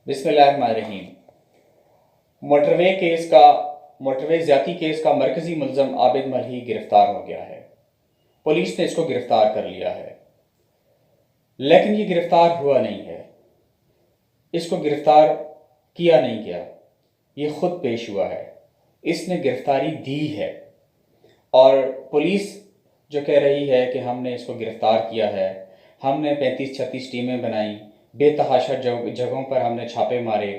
बिस्मिल्लाहिर्रहमानिर्रहीम। Motorway ज़्यादती case का मरकज़ी मुलज़म आबिद मल्ही गिरफ़्तार हो गया है। पुलिस ने इसको गिरफ़्तार कर लिया है, लेकिन ये गिरफ़्तार हुआ नहीं है। इसको गिरफ़्तार किया नहीं गया, ये ख़ुद पेश हुआ है। इसने गिरफ़्तारी दी है और पुलिस जो कह रही है कि हमने इसको गिरफ़्तार किया है, हमने 35-36 टीमें बनाई, बेतहाशा जगहों पर हमने छापे मारे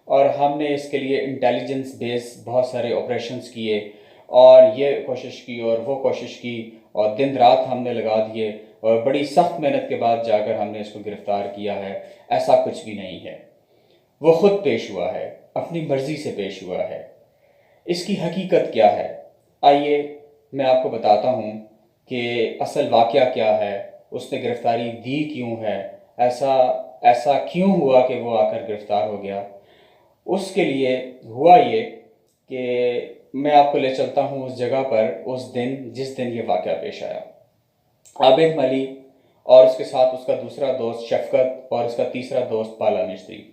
और हमने इसके लिए इंटेलिजेंस बेस बहुत सारे ऑपरेशंस किए और ये कोशिश की और वो कोशिश की और दिन रात हमने लगा दिए और बड़ी सख्त मेहनत के बाद जाकर हमने इसको गिरफ़्तार किया है। ऐसा कुछ भी नहीं है। वो ख़ुद पेश हुआ है, अपनी मर्ज़ी से पेश हुआ है। इसकी हकीकत क्या है, आइए मैं आपको बताता हूँ कि असल वाक़या क्या है, उसने गिरफ़्तारी दी क्यों है, ऐसा क्यों हुआ कि वो आकर गिरफ़्तार हो गया। उसके लिए हुआ ये कि मैं आपको ले चलता हूँ उस जगह पर, उस दिन जिस दिन ये वाक़या पेश आया। आबिद मल्ही और उसके साथ उसका दूसरा दोस्त शफ़क़त और उसका तीसरा दोस्त बाला मिस्त्री,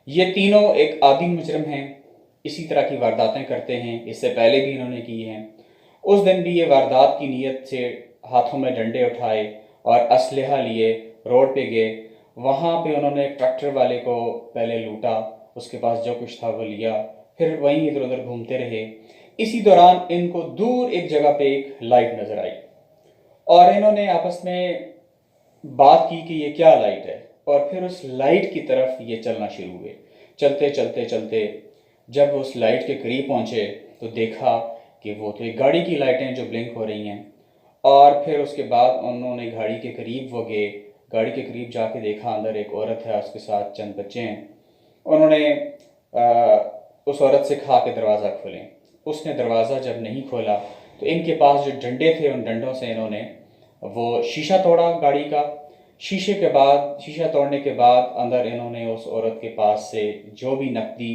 ये तीनों एक आदी मुजरिम हैं। इसी तरह की वारदातें करते हैं, इससे पहले भी इन्होंने की हैं। उस दिन भी ये वारदात की नीयत से हाथों में डंडे उठाए और असलहा लिए रोड पे गए। वहाँ पे उन्होंने ट्रैक्टर वाले को पहले लूटा, उसके पास जो कुछ था वो लिया, फिर वहीं इधर उधर घूमते रहे। इसी दौरान इनको दूर एक जगह पे एक लाइट नज़र आई और इन्होंने आपस में बात की कि ये क्या लाइट है, और फिर उस लाइट की तरफ ये चलना शुरू हुए। चलते चलते चलते जब उस लाइट के करीब पहुँचे तो देखा कि वो तो एक गाड़ी की लाइटें जो ब्लिंक हो रही हैं। और फिर उसके बाद उन्होंने गाड़ी के करीब वो गए, गाड़ी के करीब जाके देखा अंदर एक औरत है, उसके साथ चंद बच्चे हैं। उन्होंने उस औरत से कहा कि दरवाज़ा खोलें। उसने दरवाज़ा जब नहीं खोला तो इनके पास जो डंडे थे, उन डंडों से इन्होंने वो शीशा तोड़ा गाड़ी का। शीशा तोड़ने के बाद अंदर इन्होंने उस औरत के पास से जो भी नकदी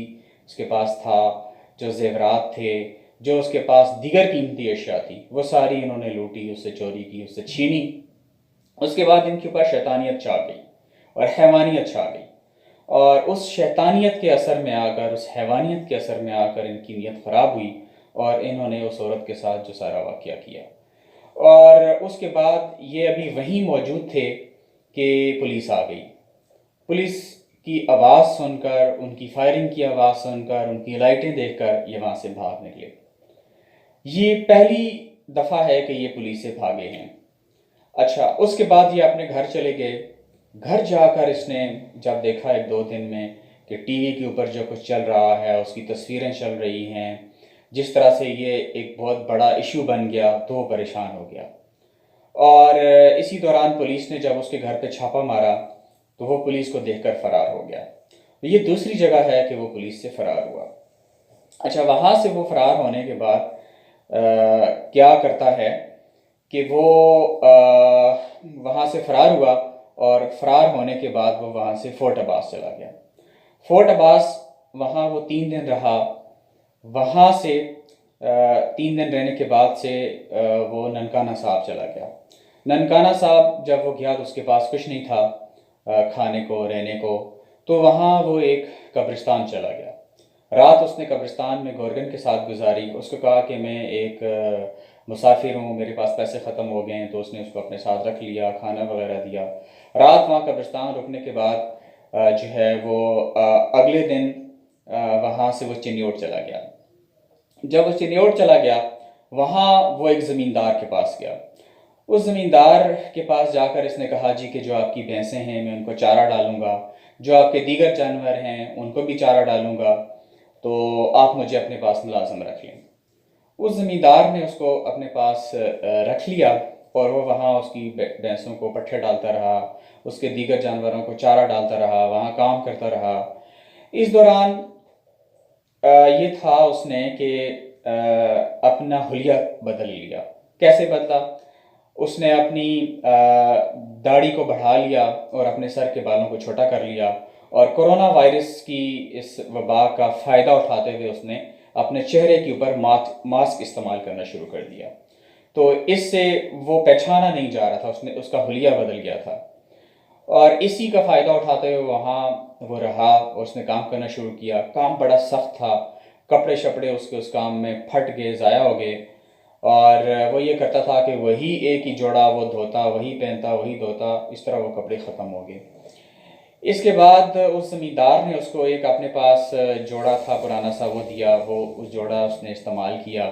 उसके पास था, जो ज़ेवरात थे, जो उसके पास दीगर कीमती अशिया थी, वो सारी इन्होंने लूटी, उससे चोरी की, उससे छीनी। उसके बाद इनके ऊपर शैतानियत छा गई और हैवानियत छा गई और उस शैतानियत के असर में आकर, उस हैवानियत के असर में आकर इनकी नीयत ख़राब हुई और इन्होंने उस औरत के साथ जो सारा वाक़या किया। और उसके बाद ये अभी वहीं मौजूद थे कि पुलिस आ गई। पुलिस की आवाज़ सुनकर, उनकी फायरिंग की आवाज़ सुनकर, उनकी लाइटें देखकर ये वहाँ से भाग निकले। ये पहली दफ़ा है कि ये पुलिस से भागे हैं। अच्छा, उसके बाद ये अपने घर चले गए। घर जाकर इसने जब देखा 1-2 दिन में कि टीवी के ऊपर जो कुछ चल रहा है, उसकी तस्वीरें चल रही हैं, जिस तरह से ये एक बहुत बड़ा इशू बन गया, तो वो परेशान हो गया। और इसी दौरान पुलिस ने जब उसके घर पे छापा मारा तो वो पुलिस को देखकर फ़रार हो गया। ये दूसरी जगह है कि वो पुलिस से फ़रार हुआ। अच्छा, वहाँ से वो फ़रार होने के बाद क्या करता है कि वो वहाँ से फ़रार हुआ और फ़रार होने के बाद वो वहाँ से फ़ोर्ट अब्बास चला गया। फ़ोर्ट अब्बास वहाँ वो 3 दिन रहा। वहाँ से 3 दिन रहने के बाद से वो ननकाना साहब चला गया। ननकाना साहब जब वो गया तो उसके पास कुछ नहीं था खाने को, रहने को, तो वहाँ वो एक कब्रिस्तान चला गया। रात उसने कब्रिस्तान में गोरगन के साथ गुजारी। उसको कहा कि मैं एक मुसाफिर हूँ, मेरे पास पैसे ख़त्म हो गए हैं, तो उसने उसको अपने साथ रख लिया, खाना वगैरह दिया। रात वहाँ कब्रिस्तान रुकने के बाद जो है वो अगले दिन वहाँ से वो चिन्योट चला गया। जब वो चिन्योट चला गया, वहाँ वो एक ज़मींदार के पास गया। उस ज़मींदार के पास जाकर इसने कहा, जी कि जो आपकी भैंसें हैं मैं उनको चारा डालूँगा, जो आपके दीगर जानवर हैं उनको भी चारा डालूँगा, तो आप मुझे अपने पास मुलाज़िम रख लें। उस ज़मींदार ने उसको अपने पास रख लिया और वो वहाँ उसकी भैंसों को पट्ठे डालता रहा, उसके दीगर जानवरों को चारा डालता रहा, वहाँ काम करता रहा। इस दौरान ये था उसने कि अपना हुलिया बदल लिया। कैसे बदला? उसने अपनी दाढ़ी को बढ़ा लिया और अपने सर के बालों को छोटा कर लिया और कोरोना वायरस की इस वबा का फ़ायदा उठाते हुए उसने अपने चेहरे के ऊपर मास्क इस्तेमाल करना शुरू कर दिया। तो इससे वो पहचाना नहीं जा रहा था, उसका हुलिया बदल गया था। और इसी का फ़ायदा उठाते हुए वहाँ वो रहा और उसने काम करना शुरू किया। काम बड़ा सख्त था, कपड़े शपड़े उसके उस काम में फट गए, ज़ाया हो गए। और वो ये करता था कि वही एक ही जोड़ा वो धोता, वही पहनता, वही धोता, इस तरह वो कपड़े ख़त्म हो गए। इसके बाद उस ज़मींदार ने उसको एक अपने पास जोड़ा था पुराना सा, वो दिया, वो उस जोड़ा उसने इस्तेमाल किया।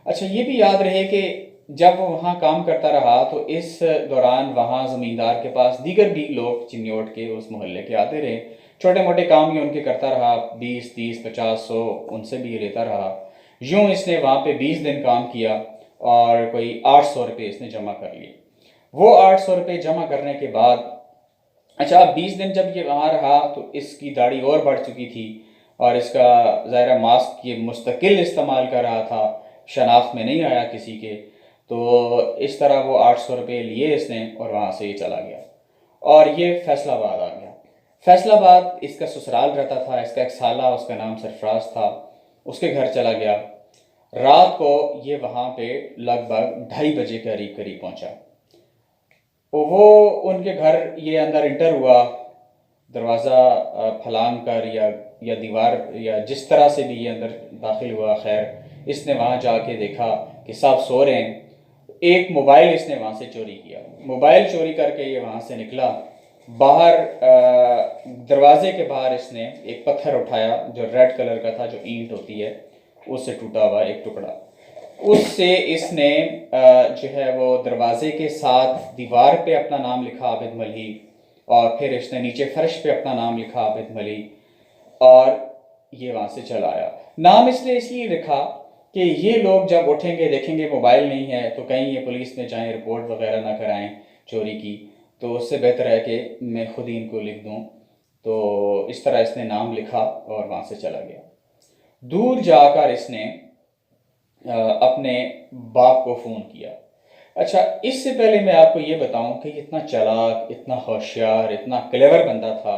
अच्छा, ये भी याद रहे कि जब वो वहाँ काम करता रहा तो इस दौरान वहाँ ज़मींदार के पास दीगर भी लोग चिन्योट के उस मोहल्ले के आते रहे। छोटे मोटे काम ये उनके करता रहा, 20, 30, 50, 100 उनसे भी ये लेता रहा। यूँ इसने वहाँ पे 20 दिन काम किया और कोई 800 रुपये इसने जमा कर लिए। वो 800 रुपये जमा करने के बाद, अच्छा, अब 20 दिन जब ये वहाँ रहा तो इसकी दाढ़ी और बढ़ चुकी थी और इसका ज़ाहिर मास्क ये मुस्तकिल इस्तेमाल कर रहा था, शनाख्त में नहीं आया किसी के। तो इस तरह वो 800 रुपये लिए इसने और वहाँ से ये चला गया और ये फैसलाबाद आ गया। फैसलाबाद इसका ससुराल रहता था, इसका एक साला उसका नाम सरफराज था, उसके घर चला गया। रात को ये वहाँ पे लगभग 2:30 बजे के करीब करीब पहुँचा। वो उनके घर ये अंदर इंटर हुआ, दरवाज़ा फलांग कर या दीवार या जिस तरह से भी ये अंदर दाखिल हुआ। खैर, इसने वहाँ जाके देखा कि सब सो रहे हैं। एक मोबाइल इसने वहाँ से चोरी किया। मोबाइल चोरी करके ये वहाँ से निकला। बाहर दरवाजे के बाहर इसने एक पत्थर उठाया जो रेड कलर का था, जो ईंट होती है, उससे टूटा हुआ एक टुकड़ा। उससे इसने जो है वो दरवाजे के साथ दीवार पे अपना नाम लिखा, आबिद मल्ही, और फिर इसने नीचे फर्श पे अपना नाम लिखा, आबिद मल्ही, और ये वहाँ से चला आया। नाम इसने इसलिए लिखा कि ये लोग जब उठेंगे देखेंगे मोबाइल नहीं है तो कहीं ये पुलिस में जाएं, रिपोर्ट वगैरह ना कराएं चोरी की, तो उससे बेहतर है कि मैं खुद ही इनको लिख दूं। तो इस तरह इसने नाम लिखा और वहाँ से चला गया। दूर जाकर इसने अपने बाप को फ़ोन किया। अच्छा, इससे पहले मैं आपको ये बताऊं कि इतना चालाक, इतना होशियार, इतना क्लेवर बंदा था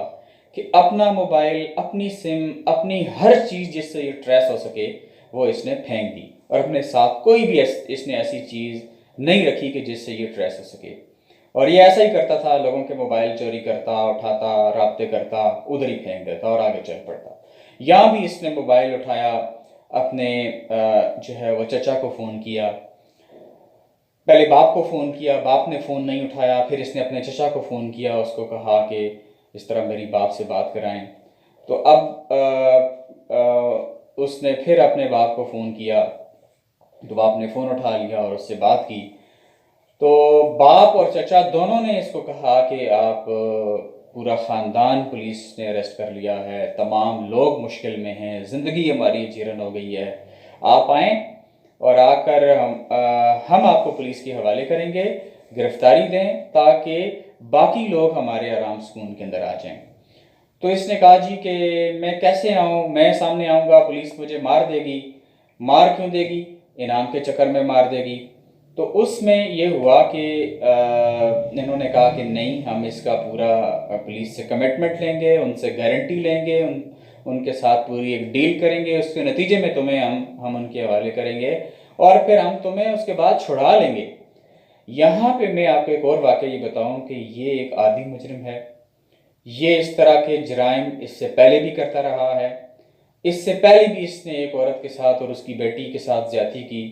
कि अपना मोबाइल, अपनी सिम, अपनी हर चीज़ जिससे ये ट्रेस हो सके वो इसने फेंक दी और अपने साथ कोई भी इसने ऐसी चीज़ नहीं रखी कि जिससे ये ट्रेस हो सके। और ये ऐसा ही करता था, लोगों के मोबाइल चोरी करता, उठाता, राब्ते करता, उधर ही फेंक देता और आगे चल पड़ता। यहाँ भी इसने मोबाइल उठाया, अपने जो है वो चचा को फ़ोन किया। पहले बाप को फ़ोन किया, बाप ने फ़ोन नहीं उठाया, फिर इसने अपने चचा को फ़ोन किया, उसको कहा कि इस तरह मेरी बाप से बात कराएं। तो अब उसने फिर अपने बाप को फ़ोन किया, तो बाप ने फ़ोन उठा लिया और उससे बात की। तो बाप और चचा दोनों ने इसको कहा कि आप, पूरा ख़ानदान पुलिस ने अरेस्ट कर लिया है, तमाम लोग मुश्किल में हैं, ज़िंदगी हमारी जीरन हो गई है, आप आएँ और आकर हम आपको पुलिस के हवाले करेंगे, गिरफ्तारी दें ताकि बाकी लोग हमारे आराम सुकून के अंदर आ जाएं। तो इसने कहा जी कि मैं कैसे आऊँ, मैं सामने आऊँगा पुलिस मुझे मार देगी। मार क्यों देगी? इनाम के चक्कर में मार देगी। तो उसमें ये हुआ कि इन्होंने कहा कि नहीं, हम इसका पूरा पुलिस से कमिटमेंट लेंगे, उनसे गारंटी लेंगे, उनके साथ पूरी एक डील करेंगे, उसके नतीजे में तुम्हें हम उनके हवाले करेंगे और फिर हम तुम्हें उसके बाद छुड़ा लेंगे। यहाँ पे मैं आपको एक और वाक़या ये बताऊँ कि ये एक आदी मुजरिम है। ये इस तरह के जराइम इससे पहले भी करता रहा है। इससे पहले भी इसने एक औरत के साथ और उसकी बेटी के साथ ज़्यादती की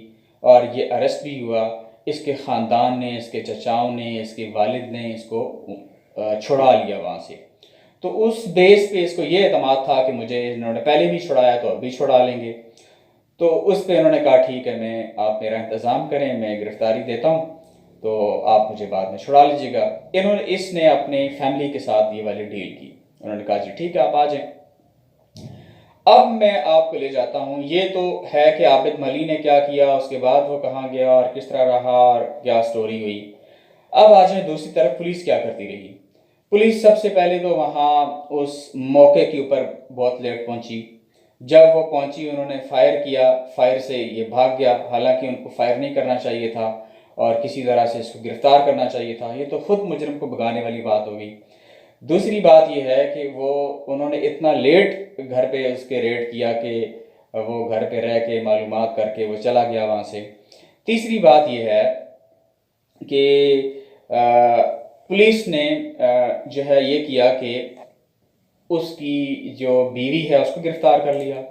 और ये अरेस्ट भी हुआ। इसके ख़ानदान ने, इसके चचाओं ने, इसके वालिद ने इसको छुड़ा लिया वहाँ से। तो उस बेस पे इसको ये एतमाद था कि मुझे इन्होंने पहले भी छुड़ाया तो अब भी छुड़ा लेंगे। तो उस पे इन्होंने कहा ठीक है, आप मेरा इंतज़ाम करें, मैं गिरफ्तारी देता हूँ, तो आप मुझे बाद में छुड़ा लीजिएगा। इसने अपने फैमिली के साथ ये वाली डील की। उन्होंने कहा जी ठीक है, आप आ जाएं। अब मैं आपको ले जाता हूँ। ये तो है कि आबिद मली ने क्या किया, उसके बाद वो कहाँ गया और किस तरह रहा और क्या स्टोरी हुई। अब आ जाए दूसरी तरफ, पुलिस क्या करती रही। पुलिस सबसे पहले तो वहाँ उस मौके के ऊपर बहुत लेट पहुँची। जब वो पहुँची उन्होंने फायर किया, फायर से ये भाग गया, हालांकि उनको फायर नहीं करना चाहिए था और किसी तरह से इसको गिरफ्तार करना चाहिए था। ये तो खुद मुजरिम को भगाने वाली बात हो गई। दूसरी बात यह है कि उन्होंने इतना लेट घर पे उसके रेड किया कि वो घर पे रह के मालूमात करके वो चला गया वहाँ से। तीसरी बात यह है कि पुलिस ने जो है ये किया कि उसकी जो बीवी है उसको गिरफ़्तार कर लिया,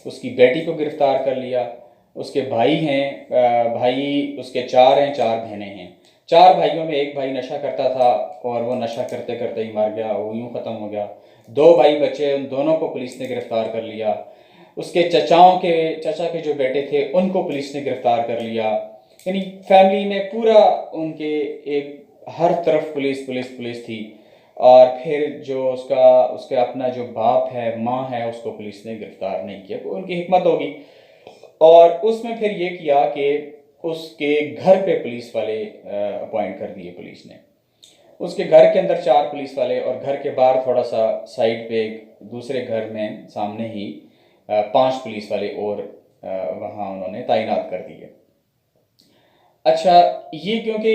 उसकी बेटी को गिरफ़्तार कर लिया, उसके भाई हैं, भाई उसके 4 हैं, 4 बहनें हैं। 4 भाइयों में एक भाई नशा करता था और वो नशा करते करते ही मर गया, वो यूँ ख़त्म हो गया। 2 भाई बचे, उन दोनों को पुलिस ने गिरफ़्तार कर लिया। उसके चचा के जो बेटे थे उनको पुलिस ने गिरफ़्तार कर लिया। यानी फैमिली में पूरा उनके एक हर तरफ पुलिस पुलिस पुलिस थी। और फिर जो उसका अपना जो बाप है, माँ है, उसको पुलिस ने गिरफ़्तार नहीं किया। तो उनकी हिकमत होगी। और उसमें फिर ये किया कि उसके घर पे पुलिस वाले अपॉइंट कर दिए पुलिस ने। उसके घर के अंदर 4 पुलिस वाले और घर के बाहर थोड़ा सा साइड पे एक दूसरे घर में सामने ही 5 पुलिस वाले और वहाँ उन्होंने तैनात कर दिए। अच्छा, ये क्योंकि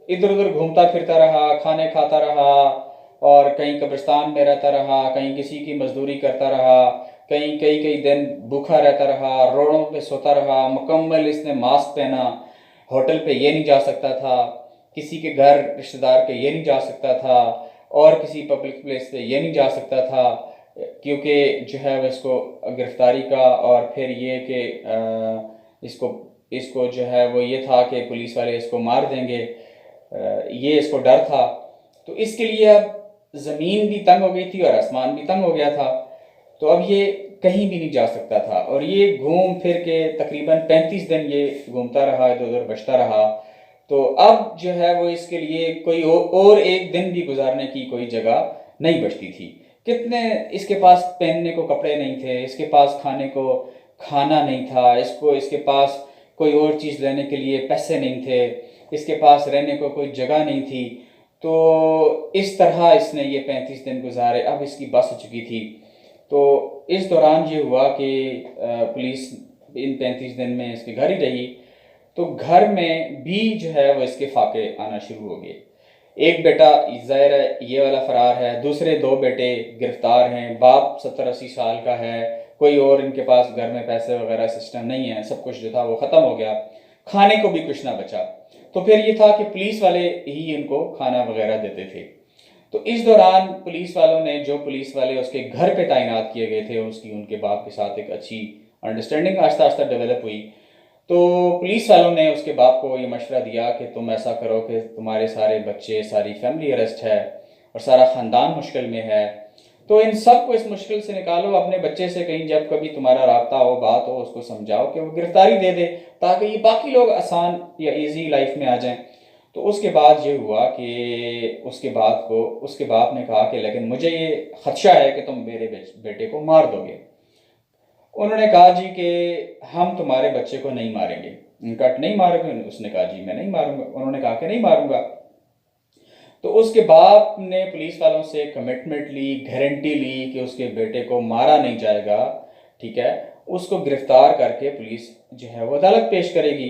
इधर उधर घूमता फिरता रहा, खाने खाता रहा और कहीं कब्रिस्तान में रहता रहा, कहीं किसी की मजदूरी करता रहा, कहीं कई कई दिन भूखा रहता रहा, रोडों पे सोता रहा, मुकम्मल इसने मास्क पहना, होटल पे ये नहीं जा सकता था, किसी के घर रिश्तेदार के ये नहीं जा सकता था और किसी पब्लिक प्लेस पे ये नहीं जा सकता था, क्योंकि जो है वो इसको गिरफ्तारी का और फिर ये कि इसको इसको जो है वो ये था कि पुलिस वाले इसको मार देंगे, ये इसको डर था। तो इसके लिए अब ज़मीन भी तंग हो गई थी और आसमान भी तंग हो गया था। तो अब ये कहीं भी नहीं जा सकता था और ये घूम फिर के तकरीबन 35 दिन ये घूमता रहा, इधर उधर बचता रहा। तो अब जो है वो इसके लिए कोई और एक दिन भी गुजारने की कोई जगह नहीं बचती थी। कितने इसके पास पहनने को कपड़े नहीं थे, इसके पास खाने को खाना नहीं था, इसके पास कोई और चीज़ लेने के लिए पैसे नहीं थे, इसके पास रहने को कोई जगह नहीं थी। तो इस तरह इसने ये 35 दिन गुजारे। अब इसकी बस हो चुकी थी। तो इस दौरान ये हुआ कि पुलिस इन 35 दिन में इसके घर ही रही। तो घर में भी जो है वो इसके फाके आना शुरू हो गए। एक बेटा ज़ाहिर है ये वाला फ़रार है, दूसरे 2 बेटे गिरफ़्तार हैं, बाप 70-80 साल का है, कोई और इनके पास घर में पैसे वगैरह सिस्टम नहीं है, सब कुछ जो था वो ख़त्म हो गया, खाने को भी कुछ ना बचा। तो फिर ये था कि पुलिस वाले ही इनको खाना वगैरह देते थे। तो इस दौरान पुलिस वालों ने, जो पुलिस वाले उसके घर पे तैनात किए गए थे, उसकी उनके बाप के साथ एक अच्छी अंडरस्टैंडिंग आस्ता आस्ता डेवलप हुई। तो पुलिस वालों ने उसके बाप को ये मशवरा दिया कि तुम ऐसा करो कि तुम्हारे सारे बच्चे, सारी फैमिली अरेस्ट है और सारा ख़ानदान मुश्किल में है, तो इन सब को इस मुश्किल से निकालो। अपने बच्चे से कहीं जब कभी तुम्हारा राब्ता हो, बात हो, उसको समझाओ कि वो गिरफ्तारी दे दे, ताकि ये बाकी लोग आसान या इजी लाइफ में आ जाएं। तो उसके बाद ये हुआ कि उसके बाप ने कहा कि लेकिन मुझे ये खदशा है कि तुम मेरे बेटे को मार दोगे। उन्होंने कहा जी कि हम तुम्हारे बच्चे को नहीं मारेंगे। उनका नहीं मारोगे? उसने कहा जी मैं नहीं मारूंगा। उन्होंने कहा कि नहीं मारूंगा। तो उसके बाप ने पुलिस वालों से कमिटमेंट ली, गारंटी ली कि उसके बेटे को मारा नहीं जाएगा, ठीक है, उसको गिरफ्तार करके पुलिस जो है वो अदालत पेश करेगी।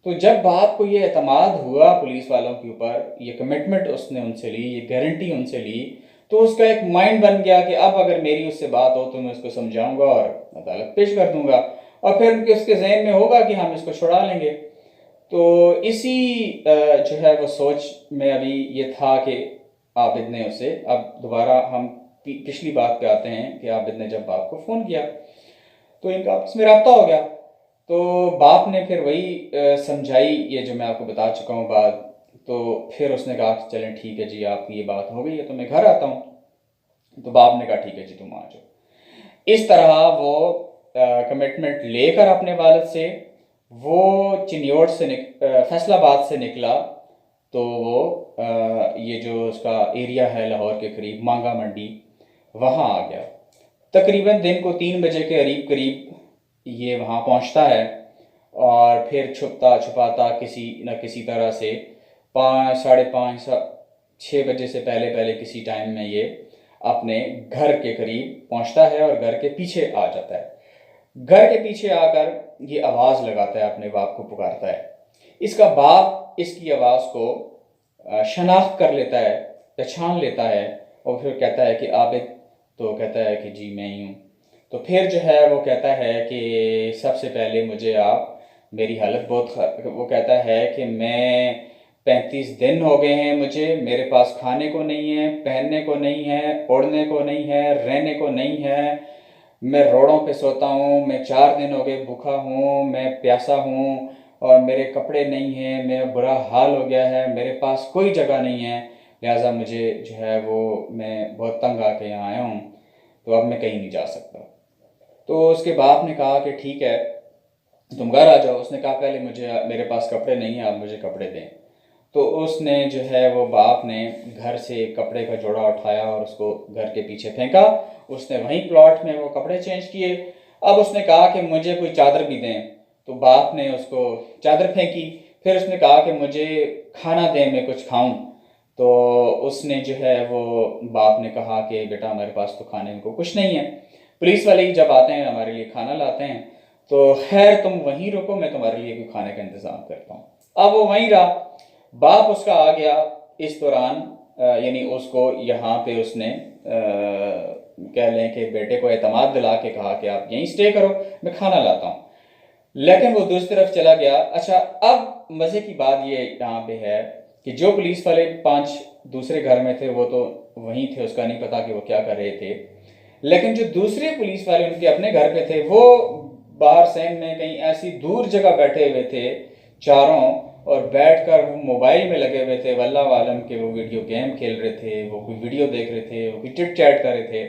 तो जब बाप को ये एतमाद हुआ पुलिस वालों के ऊपर, ये कमिटमेंट उसने उनसे ली, ये गारंटी उनसे ली, तो उसका एक माइंड बन गया कि अब अगर मेरी उससे बात हो तो मैं उसको समझाऊंगा और अदालत पेश कर दूंगा और फिर उनके उसके जहन में होगा कि हम इसको छुड़ा लेंगे। तो इसी जो है वो सोच में अभी ये था कि आबिद ने उसे, अब दोबारा हम पिछली बात पे आते हैं कि आबिद ने जब बाप को फ़ोन किया तो इनका आपस में रब्ता हो गया। तो बाप ने फिर वही समझाई, ये जो मैं आपको बता चुका हूँ बात। तो फिर उसने कहा कि चलें ठीक है जी, आपकी ये बात हो गई है तो मैं घर आता हूँ। तो बाप ने कहा ठीक है जी, तुम आ जाओ। इस तरह वो कमिटमेंट लेकर अपने वालिद से, वो चिन्योट से फैसलाबाद से निकला। तो वो ये जो उसका एरिया है लाहौर के करीब, मांगा मंडी, वहाँ आ गया। तकरीबन दिन को 3 बजे के करीब करीब ये वहाँ पहुँचता है और फिर छुपता छुपाता किसी न किसी तरह से 5, साढ़े 5, 6 बजे से पहले पहले किसी टाइम में ये अपने घर के करीब पहुँचता है और घर के पीछे आ जाता है। घर के पीछे आकर ये आवाज़ लगाता है, अपने बाप को पुकारता है। इसका बाप इसकी आवाज़ को शनाख्त कर लेता है, पहचान लेता है और फिर कहता है कि आबिद। तो कहता है कि जी मैं ही हूँ। तो फिर जो है वो कहता है कि सबसे पहले मुझे आप, मेरी हालत बहुत वो कहता है कि मैं 35 दिन हो गए हैं मुझे, मेरे पास खाने को नहीं है, पहनने को नहीं है, ओढ़ने को नहीं है, रहने को नहीं है। मैं रोडों पे सोता हूँ, मैं 4 दिन हो गए भूखा हूँ, मैं प्यासा हूँ और मेरे कपड़े नहीं हैं, मेरा बुरा हाल हो गया है, मेरे पास कोई जगह नहीं है। लिहाजा मुझे जो है वो मैं बहुत तंग आके यहाँ आया हूँ, तो अब मैं कहीं नहीं जा सकता। तो उसके बाप ने कहा कि ठीक है, तुम घर आ जाओ। उसने कहा पहले मुझे, मेरे पास कपड़े नहीं हैं, आप मुझे कपड़े दें। तो उसने जो है वो बाप ने घर से एक कपड़े का जोड़ा उठाया और उसको घर के पीछे फेंका। उसने वहीं प्लॉट में वो कपड़े चेंज किए। अब उसने कहा कि मुझे कोई चादर भी दें, तो बाप ने उसको चादर फेंकी। फिर उसने कहा कि मुझे खाना दें, मैं कुछ खाऊं। तो उसने जो है वो बाप ने कहा कि बेटा हमारे पास तो खाने को कुछ नहीं है, पुलिस वाले ही जब आते हैं हमारे लिए खाना लाते हैं, तो खैर तुम वहीं रुको, मैं तुम्हारे लिए कोई खाने का इंतज़ाम करता हूँ। अब वो वहीं रहा। बाप उसका आ गया इस दौरान, यानी उसको यहाँ पे उसने कह लें कि बेटे को एतमाद दिला के कहा कि आप यहीं स्टे करो, मैं खाना लाता हूँ। लेकिन वो दूसरी तरफ चला गया। अच्छा, अब मज़े की बात ये यहाँ पे है कि जो पुलिस वाले 5 दूसरे घर में थे वो तो वहीं थे, उसका नहीं पता कि वो क्या कर रहे थे। लेकिन जो दूसरे पुलिस वाले उनके अपने घर पे थे, वो बाहर सैन में कहीं ऐसी दूर जगह बैठे हुए थे चारों, और बैठकर वो मोबाइल में लगे हुए थे, वल्लाह आलम के वो वीडियो गेम खेल रहे थे, वो कोई वीडियो देख रहे थे, वो कोई चिट चैट कर रहे थे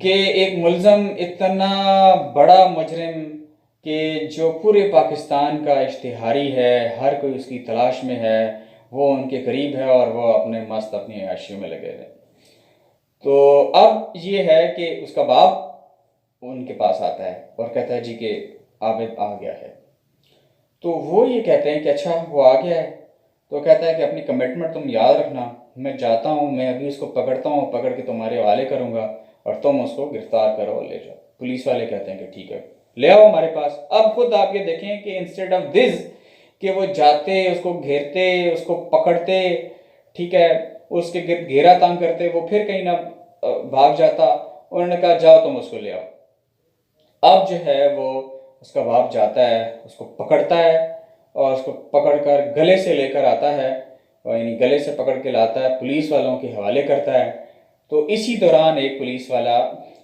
कि एक मुलजम इतना बड़ा मुजरिम कि जो पूरे पाकिस्तान का इश्तिहारी है, हर कोई उसकी तलाश में है, वो उनके करीब है और वो अपने मस्त अपनी अयाशियों में लगे हुए। तो अब ये है कि उसका बाप उनके पास आता है और कहता है जी कि आबिद आ गया है। तो वो ये कहते हैं कि अच्छा वो आ गया है। तो कहता है कि अपनी कमिटमेंट तुम याद रखना, मैं जाता हूँ, मैं अभी उसको पकड़ता हूँ, पकड़ के तुम्हारे हवाले करूँगा और तुम उसको गिरफ्तार करो और ले जाओ। पुलिस वाले कहते हैं कि ठीक है, ले आओ हमारे पास। अब खुद आप ये देखें कि इंस्टेड ऑफ दिस कि वो जाते, उसको घेरते, उसको पकड़ते, ठीक है, उसके गिर्द घेरा तंग करते, वो फिर कहीं ना भाग जाता। उन्होंने कहा जाओ तुम उसको ले आओ। अब जो है वो उसका बाप जाता है, उसको पकड़ता है और उसको पकड़कर गले से लेकर आता है, और यानी गले से पकड़ के लाता है, पुलिस वालों के हवाले करता है। तो इसी दौरान एक पुलिस वाला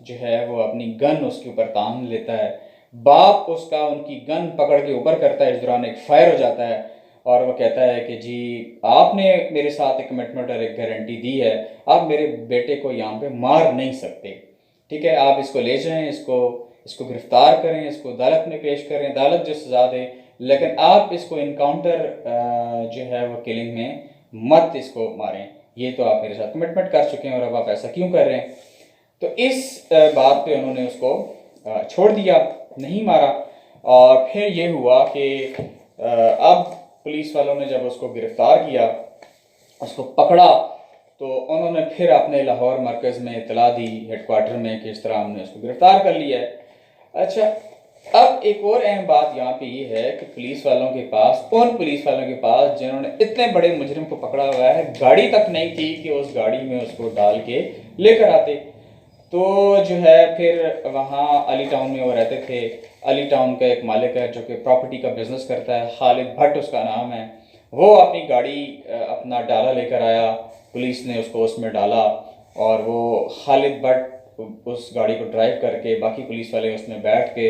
जो है वो अपनी गन उसके ऊपर तान लेता है। बाप उसका उनकी गन पकड़ के ऊपर करता है, इस दौरान एक फायर हो जाता है और वो कहता है कि जी आपने मेरे साथ एक कमिटमेंट और एक गारंटी दी है, आप मेरे बेटे को यहाँ पे मार नहीं सकते, ठीक है, आप इसको ले जाएं, इसको इसको गिरफ्तार करें, इसको अदालत में पेश करें, अदालत जो सज़ा दे, लेकिन आप इसको इनकाउंटर जो है वो किलिंग में मत इसको मारें। ये तो आप मेरे साथ कमिटमेंट कर चुके हैं और अब आप ऐसा क्यों कर रहे हैं। तो इस बात पे उन्होंने उसको छोड़ दिया, नहीं मारा। और फिर ये हुआ कि अब पुलिस वालों ने जब उसको गिरफ्तार किया, उसको पकड़ा, तो उन्होंने फिर अपने लाहौर मरकज़ में इतला दी हेडक्वार्टर में कि इस तरह हमने उसको गिरफ्तार कर लिया है। अच्छा, अब एक और अहम बात यहाँ पे ये है कि पुलिस वालों के पास, उन पुलिस वालों के पास जिन्होंने इतने बड़े मुजरिम को पकड़ा हुआ है, गाड़ी तक नहीं थी कि उस गाड़ी में उसको डाल के लेकर आते। तो जो है फिर वहाँ अली टाउन में वो रहते थे। अली टाउन का एक मालिक है जो कि प्रॉपर्टी का बिजनेस करता है, खालिद भट्ट उसका नाम है। वो अपनी गाड़ी अपना डाला लेकर आया, पुलिस ने उसको उसमें डाला और वो खालिद भट्ट उस गाड़ी को ड्राइव करके, बाकी पुलिस वाले उसमें बैठ के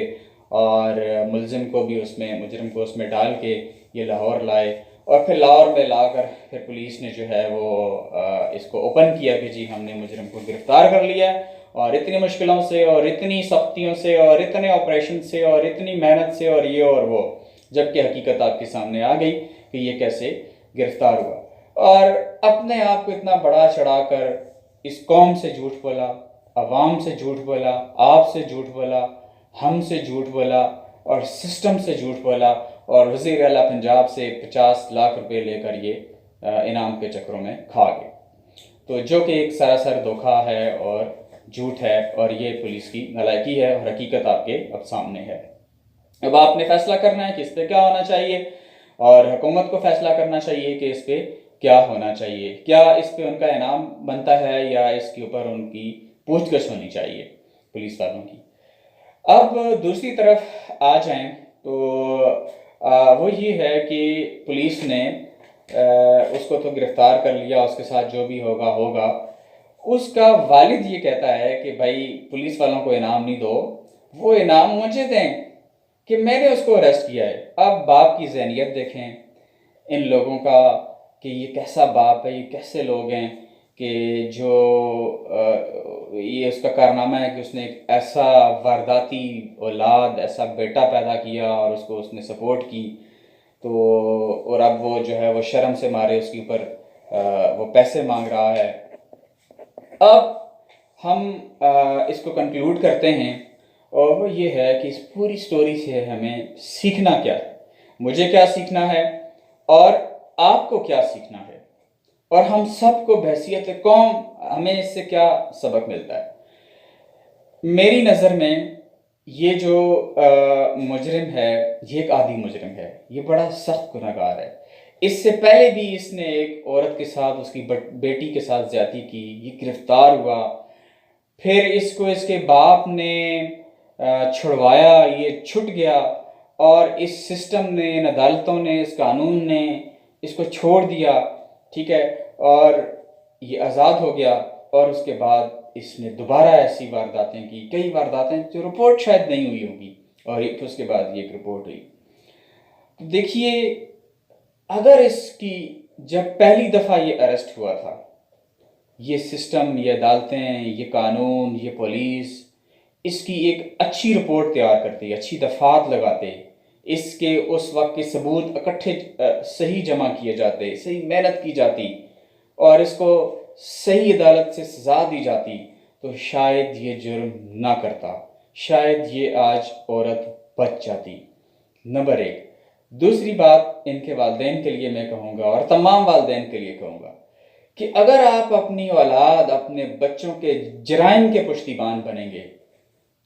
और मुलजिम को भी उसमें, मुजरिम को उसमें डाल के ये लाहौर लाए। और फिर लाहौर में लाकर फिर पुलिस ने जो है वो इसको ओपन किया कि जी हमने मुजरिम को गिरफ्तार कर लिया है। और इतनी मुश्किलों से और इतनी सख्तियों से और इतने ऑपरेशन से और इतनी मेहनत से और ये और वो, जबकि हकीकत आपके सामने आ गई कि ये कैसे गिरफ्तार हुआ। और अपने आप को इतना बड़ा चढ़ाकर इस कौम से झूठ बोला, अवाम से झूठ बोला, आपसे झूठ बोला, हमसे झूठ बोला और सिस्टम से झूठ बोला, और वज़ीर आला पंजाब से 50 लाख रुपए लेकर ये इनाम के चक्रों में खा गए। तो जो कि एक सरासर धोखा है और झूठ है, और ये पुलिस की नालायकी है और हकीकत आपके अब सामने है। अब आपने फैसला करना है कि इस पर क्या होना चाहिए, और हुकूमत को फैसला करना चाहिए कि इस पर क्या होना चाहिए। क्या इस पर उनका इनाम बनता है या इसके ऊपर उनकी पूछगछ होनी चाहिए पुलिस वालों की। अब दूसरी तरफ आ जाएं तो वो ये है कि पुलिस ने उसको तो गिरफ्तार कर लिया, उसके साथ जो भी होगा होगा। उसका वालिद ये कहता है कि भाई पुलिस वालों को इनाम नहीं दो, वो इनाम मुझे दें कि मैंने उसको अरेस्ट किया है। अब बाप की ज़हनियत देखें इन लोगों का कि ये कैसा बाप है, ये कैसे लोग हैं कि जो ये उसका कारनामा है कि उसने एक ऐसा वारदाती औलाद, ऐसा बेटा पैदा किया और उसको उसने सपोर्ट की। तो और अब वो जो है वो शर्म से मारे उसके ऊपर वो पैसे मांग रहा है। अब हम इसको कंक्लूड करते हैं और वो ये है कि इस पूरी स्टोरी से हमें सीखना क्या है, मुझे क्या सीखना है और आपको क्या सीखना है, और हम सबको बहैसियत कौम हमें इससे क्या सबक मिलता है। मेरी नज़र में ये जो मुजरिम है, ये एक आदी मुजरिम है, ये बड़ा सख्त गुनहगार है। इससे पहले भी इसने एक औरत के साथ, उसकी बेटी के साथ ज़्यादती की, ये गिरफ्तार हुआ, फिर इसको इसके बाप ने छुड़वाया, ये छूट गया और इस सिस्टम ने, इन अदालतों ने, इस कानून ने इसको छोड़ दिया, ठीक है, और ये आज़ाद हो गया। और उसके बाद इसने दोबारा ऐसी वारदातें की, कई वारदातें जो रिपोर्ट शायद नहीं हुई होगी, और फिर उसके बाद ये एक रिपोर्ट हुई। तो देखिए, अगर इसकी जब पहली दफ़ा ये अरेस्ट हुआ था, ये सिस्टम, ये अदालतें, ये कानून, ये पुलिस इसकी एक अच्छी रिपोर्ट तैयार करती, अच्छी दफात लगाते, इसके उस वक्त के सबूत इकट्ठे सही जमा किए जाते, सही मेहनत की जाती और इसको सही अदालत से सज़ा दी जाती, तो शायद ये जुर्म ना करता, शायद ये आज औरत बच जाती। नंबर एक। दूसरी बात इनके वालिदैन के लिए मैं कहूँगा और तमाम वालिदैन के लिए कहूँगा कि अगर आप अपनी औलाद, अपने बच्चों के जराइम के पुश्तिबान बनेंगे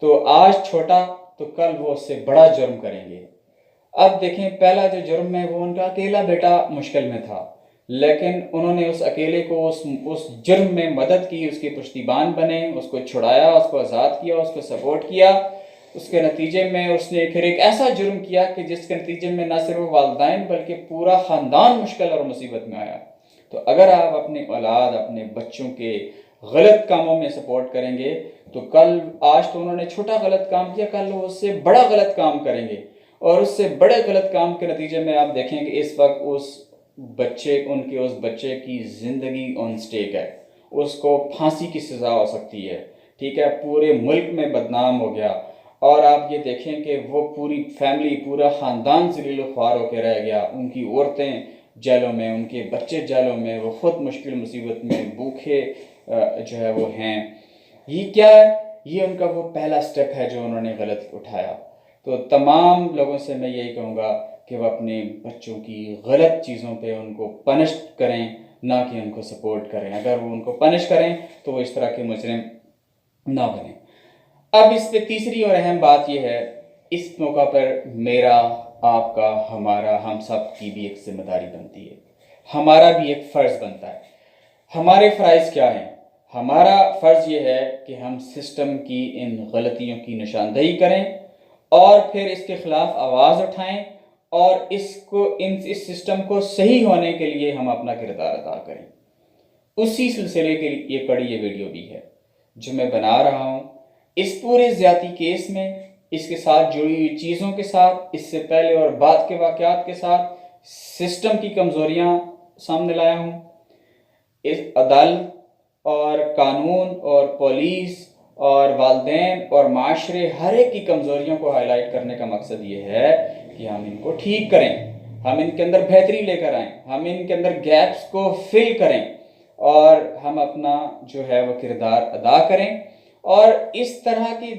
तो आज छोटा तो कल वो उससे बड़ा जुर्म करेंगे। अब देखें, पहला जो जुर्म है वो उनका अकेला बेटा मुश्किल में था, लेकिन उन्होंने उस अकेले को उस जुर्म में मदद की, उसके पुश्तिबान बने, उसको छुड़ाया, उसको आज़ाद किया, उसको सपोर्ट किया। उसके नतीजे में उसने फिर एक ऐसा जुर्म किया कि जिसके नतीजे में न सिर्फ वालिदैन बल्कि पूरा ख़ानदान मुश्किल और मुसीबत में आया। तो अगर आप अपने औलाद, अपने बच्चों के गलत कामों में सपोर्ट करेंगे तो कल, आज तो उन्होंने छोटा गलत काम किया, कल वो उससे बड़ा गलत काम करेंगे और उससे बड़े गलत काम के नतीजे में आप देखेंगे इस वक्त उस बच्चे की ज़िंदगी ऑन स्टेक है, उसको फांसी की सज़ा हो सकती है, ठीक है, पूरे मुल्क में बदनाम हो गया। और आप ये देखें कि वो पूरी फैमिली, पूरा ख़ानदान ज़लील ख्वार होकर रह गया, उनकी औरतें जेलों में, उनके बच्चे जेलों में, वो ख़ुद मुश्किल मुसीबत में भूखे जो है वो हैं। ये क्या है? ये उनका वो पहला स्टेप है जो उन्होंने गलत उठाया। तो तमाम लोगों से मैं यही कहूँगा कि वह अपने बच्चों की गलत चीज़ों पे उनको पनिश करें, ना कि उनको सपोर्ट करें। अगर वो उनको पनिश करें तो वो इस तरह के मुजरिम ना बने। अब इस पे तीसरी और अहम बात यह है, इस मौका पर मेरा, आपका, हमारा, हम सब की भी एक जिम्मेदारी बनती है, हमारा भी एक फ़र्ज़ बनता है। हमारे फ़राइज़ क्या हैं? हमारा फ़र्ज़ ये है कि हम सिस्टम की इन गलतियों की निशानदेही करें और फिर इसके ख़िलाफ़ आवाज़ उठाएं और इस सिस्टम को सही होने के लिए हम अपना किरदार अदा करें। उसी सिलसिले के लिए ये कड़ी ये वीडियो भी है जो मैं बना रहा हूँ। इस पूरे ज़्यादती केस में, इसके साथ जुड़ी हुई चीज़ों के साथ, इससे पहले और बाद के वाक़यात के साथ सिस्टम की कमज़ोरियाँ सामने लाया हूँ। इस अदालत और कानून और पुलिस और वालिदैन और माशरे, हर एक की कमज़ोरियों को हाईलाइट करने का मकसद ये है कि हम इनको ठीक करें, हम इनके अंदर बेहतरी लेकर आएँ, हम इनके अंदर गैप्स को फिल करें और हम अपना जो है वो किरदार अदा करें। और इस तरह की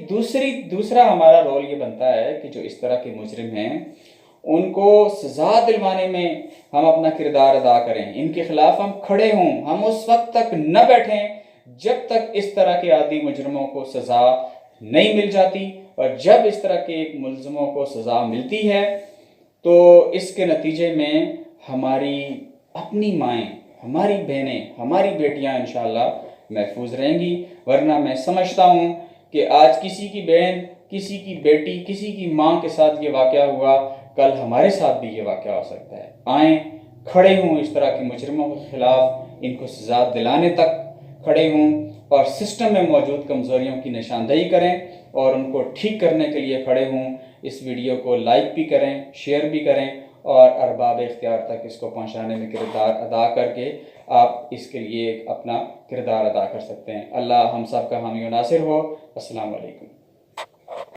दूसरा हमारा रोल ये बनता है कि जो इस तरह के मुजरिम हैं उनको सज़ा दिलवाने में हम अपना किरदार अदा करें, इनके ख़िलाफ़ हम खड़े हों, हम उस वक्त तक न बैठें जब तक इस तरह के आदी मुजरिमों को सज़ा नहीं मिल जाती। और जब इस तरह के मुलज़िमों को सज़ा मिलती है तो इसके नतीजे में हमारी अपनी माएँ, हमारी बहनें, हमारी बेटियाँ इंशाअल्लाह महफूज रहेंगी। वरना मैं समझता हूँ कि आज किसी की बहन, किसी की बेटी, किसी की माँ के साथ ये वाक़या हुआ, कल हमारे साथ भी ये वाक़या हो सकता है। आएँ, खड़े हों, इस तरह के मुजरिमों के ख़िलाफ़ इनको सज़ा दिलाने तक खड़े हों और सिस्टम में मौजूद कमज़ोरियों की निशानदेही करें और उनको ठीक करने के लिए खड़े हों। इस वीडियो को लाइक भी करें, शेयर भी करें और अरबाब इख्तियार तक इसको पहुंचाने में किरदार अदा करके आप इसके लिए अपना किरदार अदा कर सकते हैं। अल्लाह हम सब का हामी व नासिर हो। अस्सलाम वालेकुम।